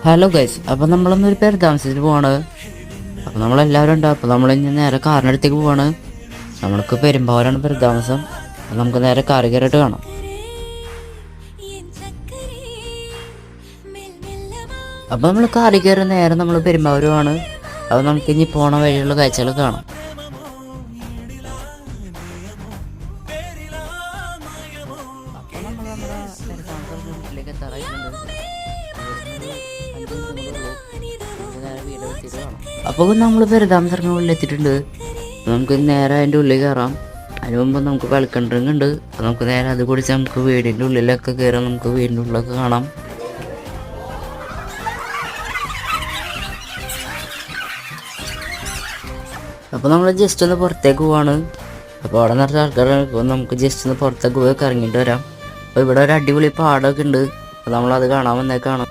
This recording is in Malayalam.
ഹലോ ഗൈസ്, അപ്പോൾ നമ്മളൊന്നൊരു പേര് താമസിച്ചിട്ട് പോവാണ്. അപ്പോൾ നമ്മളെല്ലാവരും ഉണ്ട്. അപ്പോൾ നമ്മളിനി നേരെ കാറിനടുത്തേക്ക് പോവാണ്. നമ്മൾക്ക് പെരുമ്പാവൂരാണ് പെരുതാമസം. അപ്പോൾ നമുക്ക് നേരെ കാറ് കയറിയിട്ട് കാണാം. അപ്പോൾ നമ്മൾ കാറിൽ കയറി നേരെ നമ്മൾ പെരുമ്പാവൂരുമാണ്. അപ്പോൾ നമുക്ക് ഇനി പോണ വഴിയുള്ള കാഴ്ചകൾ കാണാം. അപ്പോൾ നമ്മൾ പെരുതാമസത്തിന് ഉള്ളിൽ എത്തിയിട്ടുണ്ട്. നമുക്ക് നേരെ അതിൻ്റെ ഉള്ളിൽ കയറാം. അതിന് മുമ്പ് നമുക്ക് വെൽക്കം ഡ്രിങ്ക് ഉണ്ട്. അപ്പോൾ നമുക്ക് നേരെ അത് കുടിച്ച് നമുക്ക് വീടിൻ്റെ ഉള്ളിലൊക്കെ കയറാം. നമുക്ക് വീടിൻ്റെ ഉള്ളിലൊക്കെ കാണാം. അപ്പോൾ നമ്മൾ ജസ്റ്റ് ഒന്ന് പുറത്തേക്ക് പോവാണ്. അപ്പോൾ അവിടെ നിറച്ച ആൾക്കാരാണ്. ഇപ്പോൾ നമുക്ക് ജസ്റ്റ് ഒന്ന് പുറത്തേക്ക് പോയി കറങ്ങിയിട്ട് വരാം. അപ്പോൾ ഇവിടെ ഒരു അടിപൊളി പാടമൊക്കെ ഉണ്ട്. അപ്പോൾ നമ്മളത് കാണാൻ വന്നേക്കാണ്.